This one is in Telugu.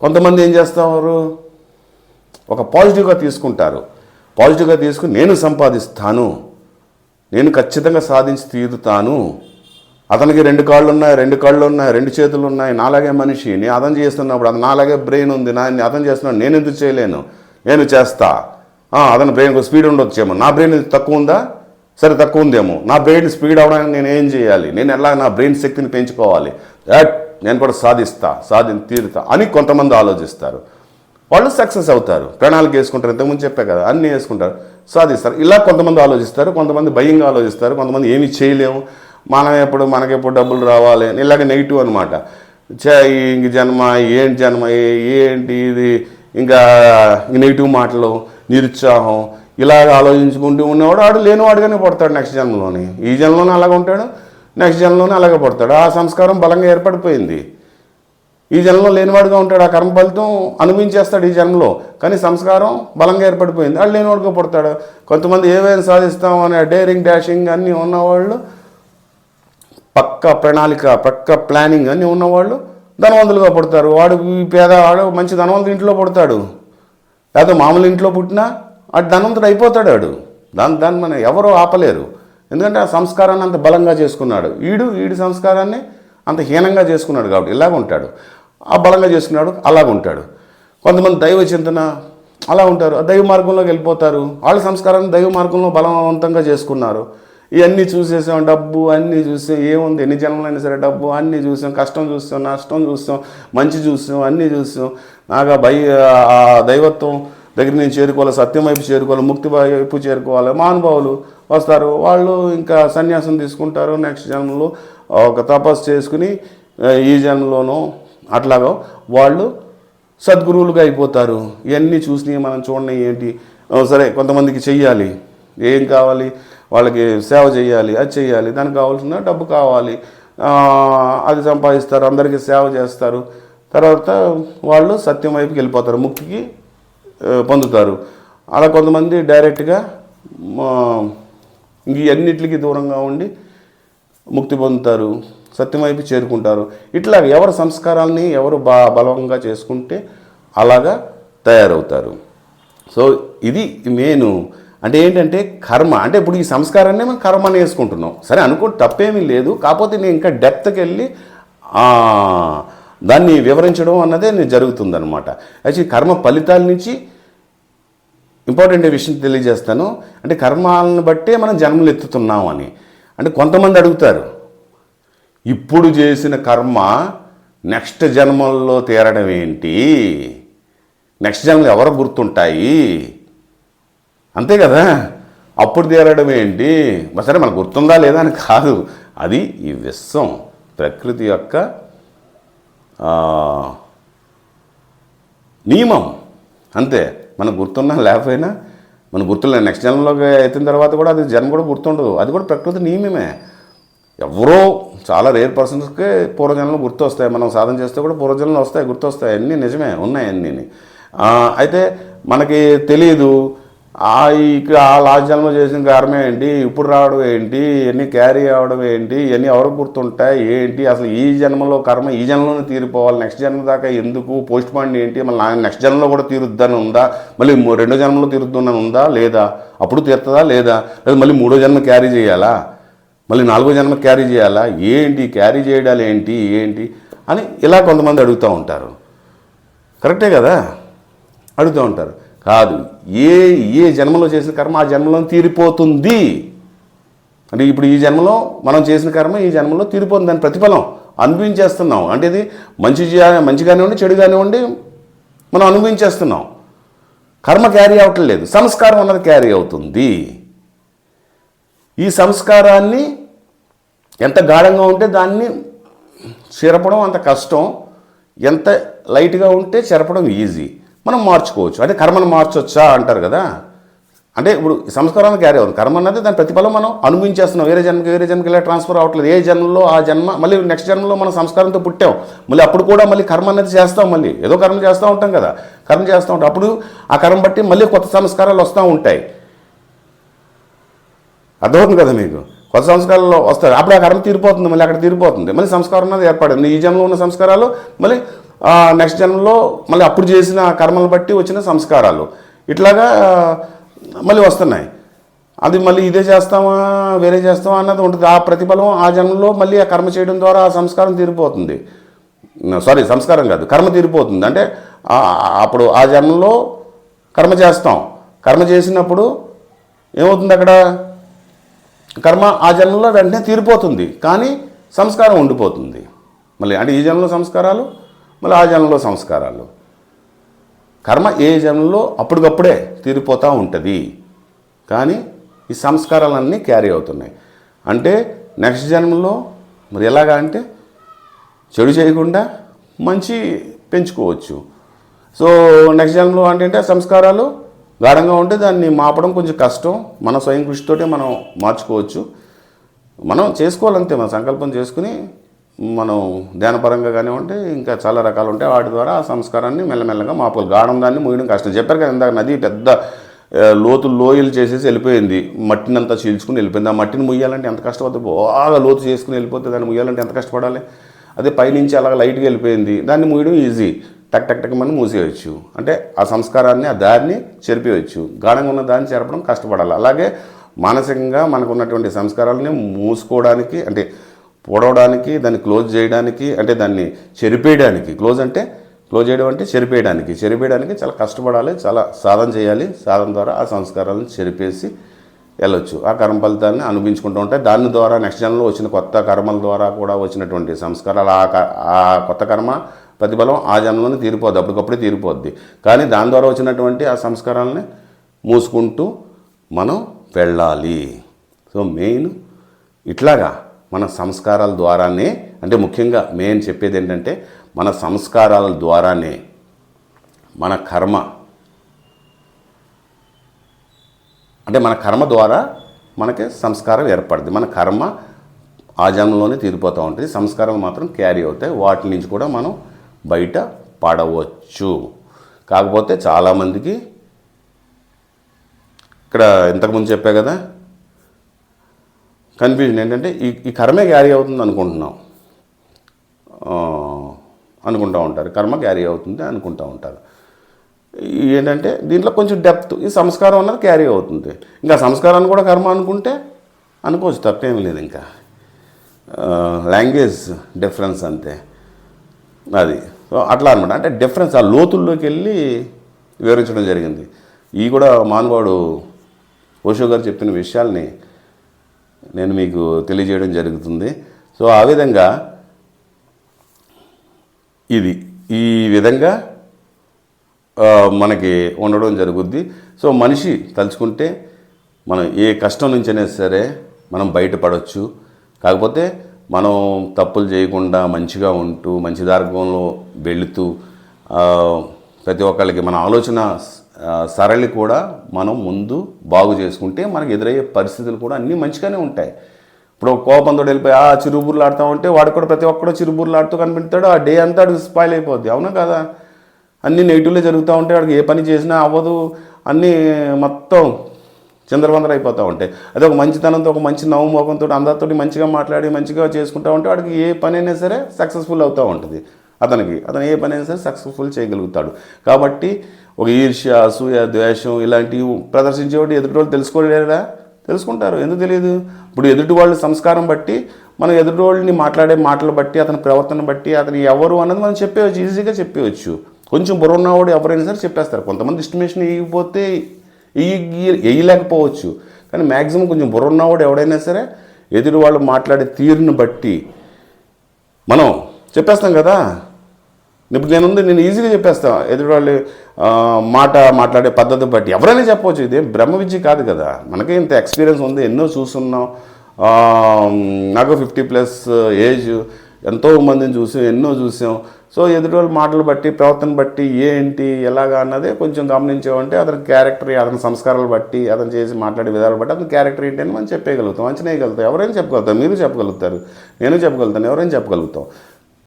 కొంతమంది ఏం చేస్తారు, ఒక పాజిటివ్గా తీసుకుంటారు. పాజిటివ్గా తీసుకుని నేను సంపాదిస్తాను, నేను ఖచ్చితంగా సాధించి తీరుతాను, అతనికి 2 కాళ్ళు ఉన్నాయి, 2 కళ్ళు ఉన్నాయి, 2 చేతులు ఉన్నాయి, నాలాగే మనిషి, నేను అతను చేస్తున్నప్పుడు అది నాలాగే బ్రెయిన్ ఉంది, అతను చేస్తున్నాడు, నేను ఎందుకు చేయలేను, నేను చేస్తా. అతని బ్రెయిన్ స్పీడ్ ఉండొచ్చేమో, నా బ్రెయిన్ తక్కువ ఉందా, సరే తక్కువ ఉందేమో, నా బ్రెయిన్ స్పీడ్ అవడానికి నేను ఏం చేయాలి, నేను ఎలా నా బ్రెయిన్ శక్తిని పెంచుకోవాలి, నేను కూడా తీరుతా అని కొంతమంది ఆలోచిస్తారు. వాళ్ళు సక్సెస్ అవుతారు, ప్రణాళిక వేసుకుంటారు, ఇంతకుముందు చెప్పే కదా, అన్నీ వేసుకుంటారు, సాధిస్తారు. ఇలా కొంతమంది ఆలోచిస్తారు, కొంతమంది భయంగా ఆలోచిస్తారు, కొంతమంది ఏమీ చేయలేము, మనకెప్పుడు డబ్బులు రావాలి, ఇలాగ నెగిటివ్ అనమాట. ఇంక ఏంటి ఇది, ఇంకా నెగిటివ్ మాటలు, నిరుత్సాహం, ఇలాగ ఆలోచించుకుంటూ ఉన్నవాడు ఆడు లేనివాడుగానే పడతాడు నెక్స్ట్ జన్మలోని. ఈ జన్మలోనే అలాగ ఉంటాడు, నెక్స్ట్ జన్మలోనే అలాగే పడతాడు. ఆ సంస్కారం బలంగా ఏర్పడిపోయింది. ఈ జన్మలో లేనివాడుగా ఉంటాడు, ఆ కర్మ ఫలితం అనుభవించేస్తాడు ఈ జన్మలో, కానీ సంస్కారం బలంగా ఏర్పడిపోయింది, వాళ్ళు లేనివాడుగా పడతాడు. కొంతమంది ఏవైనా సాధిస్తాం అనే డేరింగ్ డాషింగ్ అన్నీ ఉన్నవాళ్ళు, పక్క ప్రణాళిక, పక్క ప్లానింగ్ అన్నీ ఉన్నవాళ్ళు ధనవంతులుగా పడతారు. వాడు పేదవాడు మంచి ధనవంతుడి ఇంట్లో పడతాడు, లేదా మామూలు ఇంట్లో పుట్టినా అటు ధనవంతుడు అయిపోతాడు. దాన్ని మనం ఎవరో ఆపలేరు, ఎందుకంటే ఆ సంస్కారాన్ని అంత బలంగా చేసుకున్నాడు. ఈడు సంస్కారాన్ని అంత హీనంగా చేసుకున్నాడు కాబట్టి ఇలాగ ఉంటాడు. ఆ బలంగా చేసుకున్నాడు, అలాగ ఉంటాడు. కొంతమంది దైవ చింతన అలా ఉంటారు, దైవ మార్గంలోకి వెళ్ళిపోతారు, వాళ్ళ సంస్కారాన్ని దైవ మార్గంలో బలవంతంగా చేసుకున్నారు. ఇవన్నీ చూసేసాం, డబ్బు అన్నీ చూసాం, ఏముంది ఎన్ని జన్మలైనా సరే డబ్బు అన్నీ చూసాం, కష్టం చూసాం, నష్టం చూసాం, మంచి చూసాం, అన్నీ చూసాం. నాకు ఆ దైవత్వం దగ్గర నేను చేరుకోవాలి, సత్యం వైపు చేరుకోవాలి, ముక్తి వైపు చేరుకోవాలి. మహానుభావులు వస్తారు, వాళ్ళు ఇంకా సన్యాసం తీసుకుంటారు, నెక్స్ట్ జన్మలో ఒక తపస్సు చేసుకుని ఈ జన్మలోనూ అట్లాగో వాళ్ళు సద్గురువులుగా అయిపోతారు. ఇవన్నీ చూసినవి మనం చూడని ఏంటి, సరే కొంతమందికి చెయ్యాలి, ఏం కావాలి, వాళ్ళకి సేవ చేయాలి, అది చేయాలి, దానికి కావాల్సిన డబ్బు కావాలి, అది సంపాదిస్తారు, అందరికీ సేవ చేస్తారు, తర్వాత వాళ్ళు సత్యం వైపుకి వెళ్ళిపోతారు, ముక్తికి పొందుతారు. అలా కొంతమంది డైరెక్ట్గా అన్నిటికీ దూరంగా ఉండి ముక్తి పొందుతారు, సత్యం వైపు చేరుకుంటారు. ఇట్లా ఎవరు సంస్కారాలని ఎవరు బలంగా చేసుకుంటే అలాగా తయారవుతారు. సో ఇది మెయిన్. అంటే ఏంటంటే కర్మ అంటే ఇప్పుడు ఈ సంస్కారాన్ని మనం కర్మని వేసుకుంటున్నాం, సరే అనుకోండి, తప్పేమీ లేదు. కాకపోతే నేను ఇంకా డెప్త్కి వెళ్ళి దాన్ని వివరించడం అన్నదే జరుగుతుందన్నమాట. యాక్చువల్లీ కర్మ ఫలితాల నుంచి ఇంపార్టెంట్ విషయం తెలియజేస్తాను. అంటే కర్మాలను బట్టే మనం జన్మలు ఎత్తుతున్నాం అని. అంటే కొంతమంది అడుగుతారు, ఇప్పుడు చేసిన కర్మ నెక్స్ట్ జన్మల్లో తీరడం ఏంటి, నెక్స్ట్ జన్మలు ఎవరు గుర్తుంటాయి, అంతే కదా, అప్పుడు తీరడం ఏంటి, సరే మనకు గుర్తుందా లేదా అని కాదు, అది ఈ విశ్వం ప్రకృతి యొక్క నియమం అంతే. మనకు గుర్తున్నా లేకపోయినా మనకు గుర్తులేదు, నెక్స్ట్ జన్మలోకి ఎత్తిన తర్వాత కూడా అది జన్మ కూడా గుర్తుండదు, అది కూడా ప్రకృతి నియమమే. ఎవరో చాలా రేర్ పర్సన్స్కే పూర్వజన్మలు గుర్తు వస్తాయి, మనం సాధన చేస్తే కూడా పూర్వజన్మలు వస్తాయి, గుర్తొస్తాయి, అన్నీ నిజమే ఉన్నాయి అన్నీ. అయితే మనకి తెలియదు ఆ లాస్ట్ జన్మ చేసిన కర్మ ఏంటి, ఇప్పుడు రావడం ఏంటి, ఇవన్నీ క్యారీ అవ్వడం ఏంటి, ఇవన్నీ ఎవరికి గుర్తుంటాయి ఏంటి, అసలు ఈ జన్మలో కర్మ ఈ జన్మలోనే తీరిపోవాలి, నెక్స్ట్ జన్మ దాకా ఎందుకు, పోస్ట్ పాయింట్ ఏంటి, మళ్ళీ నెక్స్ట్ జన్మలో కూడా తీరుద్దని ఉందా, మళ్ళీ 2వ జన్మలో తీరుద్దని ఉందా లేదా, అప్పుడు తీరుతుందా లేదా, లేదా మళ్ళీ 3వ జన్మ క్యారీ చేయాలా, మళ్ళీ 4వ జన్మ క్యారీ చేయాలా, ఏంటి క్యారీ చేయడాలు ఏంటి అని ఇలా కొంతమంది అడుగుతూ ఉంటారు. కరెక్టే కదా, అడుగుతూ ఉంటారు. కాదు, ఏ జన్మలో చేసిన కర్మ ఆ జన్మలో తీరిపోతుంది. అంటే ఇప్పుడు ఈ జన్మలో మనం చేసిన కర్మ ఈ జన్మలో తీరిపోతుంది, దాని ప్రతిఫలం అనుభవించేస్తున్నాం. అంటే ఇది మంచి కానివ్వండి చెడు కానివ్వండి మనం అనుభవించేస్తున్నాం. కర్మ క్యారీ అవ్వట్లేదు, సంస్కారం అన్నది క్యారీ అవుతుంది. ఈ సంస్కారాన్ని ఎంత గాఢంగా ఉంటే దాన్ని చెరపడం అంత కష్టం, ఎంత లైట్గా ఉంటే చెరపడం ఈజీ. మనం మార్చుకోవచ్చు. అంటే కర్మను మార్చొచ్చా అంటారు కదా, అంటే ఇప్పుడు సంస్కారాన్ని క్యారీ అవుతుంది, కర్మ అన్నది దాని ప్రతిఫలం మనం అనుభవించేస్తున్నాం. వేరే జన్మకి ఇలా ట్రాన్స్ఫర్ అవ్వట్లేదు. ఏ జన్మలో ఆ జన్మ, మళ్ళీ నెక్స్ట్ జన్మలో మనం సంస్కారంతో పుట్టాం, మళ్ళీ అప్పుడు కూడా మళ్ళీ కర్మ అనేది చేస్తాం, మళ్ళీ ఏదో కర్మ చేస్తూ ఉంటాం కదా, కర్మ చేస్తూ ఉంటాం. అప్పుడు ఆ కర్మ బట్టి మళ్ళీ కొత్త సంస్కారాలు వస్తూ ఉంటాయి. అర్థమవుతుంది కదా మీకు, కొత్త సంస్కారాలు వస్తాయి, అప్పుడు ఆ కర్మ తీరిపోతుంది, మళ్ళీ అక్కడ తీరిపోతుంది, మళ్ళీ సంస్కారం అనేది ఏర్పడింది. ఈ జన్మలో ఉన్న సంస్కారాలు మళ్ళీ నెక్స్ట్ జన్మలో మళ్ళీ అప్పుడు చేసిన కర్మలు బట్టి వచ్చిన సంస్కారాలు ఇట్లాగా మళ్ళీ వస్తున్నాయి. అది మళ్ళీ ఇదే చేస్తామా వేరే చేస్తామా అన్నది ఉంటుంది. ఆ ప్రతిఫలం ఆ జన్మలో మళ్ళీ ఆ కర్మ చేయడం ద్వారా ఆ సంస్కారం తీరిపోతుంది. సంస్కారం కాదు, కర్మ తీరిపోతుంది. అంటే అప్పుడు ఆ జన్మలో కర్మ చేస్తాం. కర్మ చేసినప్పుడు ఏమవుతుంది, అక్కడ కర్మ ఆ జన్మలో వెంటనే తీరిపోతుంది, కానీ సంస్కారం ఉండిపోతుంది మళ్ళీ. అంటే ఈ జన్మలో సంస్కారాలు, మళ్ళీ ఆ జన్మలో సంస్కారాలు. కర్మ ఏ జన్మలో అప్పటికప్పుడే తీరిపోతూ ఉంటుంది, కానీ ఈ సంస్కారాలన్నీ క్యారీ అవుతున్నాయి. అంటే నెక్స్ట్ జన్మలో మరి ఎలాగా అంటే చెడు చేయకుండా మంచి పెంచుకోవచ్చు. సో నెక్స్ట్ జన్మలో అంటే సంస్కారాలు గాఢంగా ఉంటే దాన్ని మాపడం కొంచెం కష్టం. మన స్వయం కృషితోటే మనం మార్చుకోవచ్చు. మనం చేసుకోవాలంతే, మన సంకల్పం చేసుకుని మనం ధ్యానపరంగా కానివ్వండి, ఇంకా చాలా రకాలు ఉంటాయి. వాటి ద్వారా ఆ సంస్కారాన్ని మెల్లమెల్లగా మాపాలి. గాఢం దాన్ని మూయడం కష్టం. చెప్పారు కదా ఇందాక, నది పెద్ద లోయలు చేసేసి వెళ్ళిపోయింది, మట్టినంతా చీల్చుకుని వెళ్ళిపోయింది. ఆ మట్టిని ముయ్యాలంటే ఎంత కష్టపడుతుంది, బాగా లోతు చేసుకుని వెళ్ళిపోతే దాన్ని ముయ్యాలంటే ఎంత కష్టపడాలి. అదే పైనుంచి అలాగ లైట్గా వెళ్ళిపోయింది, దాన్ని మూయడం ఈజీ, టక్ టక్ టక్ మనం మూసేయచ్చు. అంటే ఆ సంస్కారాన్ని, ఆ దారిని చెరిపేయచ్చు. గాఢంగా ఉన్న దాన్ని చెరపడం కష్టపడాలి. అలాగే మానసికంగా మనకు ఉన్నటువంటి సంస్కారాలని మూసుకోవడానికి, అంటే పొడవడానికి, దాన్ని క్లోజ్ చేయడానికి, అంటే దాన్ని చెరిపేయడానికి, క్లోజ్ చేయడం అంటే చెరిపేయడానికి చాలా కష్టపడాలి, చాలా సాధన చేయాలి. సాధన ద్వారా ఆ సంస్కారాలను చెరిపేసి వెళ్ళొచ్చు. ఆ కర్మ ఫలితాన్ని అనుభవించుకుంటూ ఉంటాయి. దాని ద్వారా నెక్స్ట్ జన్మలో వచ్చిన కొత్త కర్మల ద్వారా కూడా వచ్చినటువంటి సంస్కారాలు, ఆ కొత్త కర్మ ప్రతిఫలం ఆ జన్మలోనే తీరిపోద్ది, అప్పటికప్పుడే తీరిపోద్ది. కానీ దాని ద్వారా వచ్చినటువంటి ఆ సంస్కారాలని మూసుకుంటూ మనం వెళ్ళాలి. సో మెయిన్ ఇట్లాగా మన సంస్కారాల ద్వారానే, అంటే ముఖ్యంగా మెయిన్ చెప్పేది ఏంటంటే మన సంస్కారాల ద్వారానే మన కర్మ, అంటే మన కర్మ ద్వారా మనకి సంస్కారం ఏర్పడుతుంది. మన కర్మ ఆ జన్మలోనే తీరిపోతూ ఉంటుంది, సంస్కారాలు మాత్రం క్యారీ అవుతాయి. వాటి నుంచి కూడా మనం బయట పడవచ్చు. కాకపోతే చాలామందికి ఇక్కడ ఇంతకుముందు చెప్పా కదా, కన్ఫ్యూజన్ ఏంటంటే ఈ కర్మే క్యారీ అవుతుంది అనుకుంటూ ఉంటారు. కర్మ క్యారీ అవుతుంది అనుకుంటూ ఉంటారు. ఏంటంటే దీంట్లో కొంచెం డెప్త్, ఈ సంస్కారం అన్నది క్యారీ అవుతుంది. ఇంకా సంస్కారాన్ని కూడా కర్మ అనుకుంటే అనుకోవచ్చు, తప్పేమీ లేదు. ఇంకా లాంగ్వేజ్ డిఫరెన్స్ అంతే అది. సో అట్లా అనమాట. అంటే డిఫరెన్స్ ఆ లోతుల్లోకి వెళ్ళి వివరించడం జరిగింది. ఈ కూడా మానవాడు ఓషో గారు చెప్పిన విషయాల్ని నేను మీకు తెలియజేయడం జరుగుతుంది. సో ఆ విధంగా ఈ విధంగా మనకి ఉండడం జరుగుద్ది. సో మనిషి తలుచుకుంటే మనం ఏ కష్టం నుంచైనా సరే మనం బయటపడవచ్చు. కాకపోతే మనం తప్పులు చేయకుండా మంచిగా ఉంటూ మంచి మార్గంలో వెళుతూ ప్రతి ఒక్కళ్ళకి మన ఆలోచన సరళి కూడా మనం ముందు బాగు చేసుకుంటే మనకు ఎదురయ్యే పరిస్థితులు కూడా అన్నీ మంచిగానే ఉంటాయి. ఇప్పుడు కోపంతో వెళ్ళిపోయి చిరుబుర్లు ఆడుతూ ఉంటే వాడు కూడా ప్రతి ఒక్కడో చిరుబుర్లు ఆడుతూ కనిపెడతాడు. ఆ డే అంతా వాడికి స్పాయిల్ అయిపోద్ది. అవునా కదా? అన్నీ నెగిటివ్లో జరుగుతూ ఉంటాయి. వాడికి ఏ పని చేసినా అవ్వదు, అన్నీ మొత్తం చిందరవందర అయిపోతూ ఉంటాయి. అదే ఒక మంచితనంతో, ఒక మంచి నవ్వుమోకంతో అందరితో మంచిగా మాట్లాడి మంచిగా చేసుకుంటూ ఉంటే వాడికి ఏ పని అయినా సరే సక్సెస్ఫుల్ అవుతూ ఉంటుంది. అతను ఏ పని అయినా సరే సక్సెస్ఫుల్ చేయగలుగుతాడు. కాబట్టి ఒక ఈర్ష్య, అసూయ, ద్వేషం ఇలాంటివి ప్రదర్శించేవాడు ఎదుటి వాళ్ళు తెలుసుకోలేరా? తెలుసుకుంటారు. ఎందుకు తెలియదు? ఇప్పుడు ఎదుటి వాళ్ళ సంస్కారం బట్టి, మనం ఎదుటి వాళ్ళని మాట్లాడే మాటలు బట్టి, అతని ప్రవర్తన బట్టి అతను ఎవరు అన్నది మనం చెప్పేవచ్చు, ఈజీగా చెప్పవచ్చు. కొంచెం బుర్ర ఉన్నవాడు ఎవరైనా సరే చెప్పేస్తారు. కొంతమంది ఎస్టిమేషన్ వేయకపోతే వేయలేకపోవచ్చు, కానీ మ్యాక్సిమం కొంచెం బుర్ర ఉన్నవాడు ఎవడైనా సరే ఎదుటి వాళ్ళు మాట్లాడే తీరుని బట్టి మనం చెప్పేస్తాం కదా. ఇప్పుడు నేను ఈజీగా చెప్పేస్తాను. ఎదుటి వాళ్ళు మాట్లాడే పద్ధతి బట్టి ఎవరైనా చెప్పవచ్చు. ఇదే బ్రహ్మ విద్య కాదు కదా. మనకే ఇంత ఎక్స్పీరియన్స్ ఉంది, ఎన్నో చూస్తున్నాం. నాకు 50+ ఏజ్, ఎంతో మందిని చూసాం, ఎన్నో చూసాం. సో ఎదుటి వాళ్ళ మాటలు బట్టి, ప్రవర్తన బట్టి ఏంటి ఎలాగా అన్నదే కొంచెం గమనించామంటే అతని క్యారెక్టర్, అతని సంస్కారాలు బట్టి, అతను చేసి మాట్లాడే విధాలు బట్టి అతని క్యారెక్టర్ ఏంటి అని మనం చెప్పగలుగుతాం, అంచనా వేయగలుగుతాం. ఎవరైనా చెప్పగలుగుతాం. మీరు చెప్పగలుగుతారు, నేను చెప్పగలుగుతాను, ఎవరైనా చెప్పగలుగుతాం.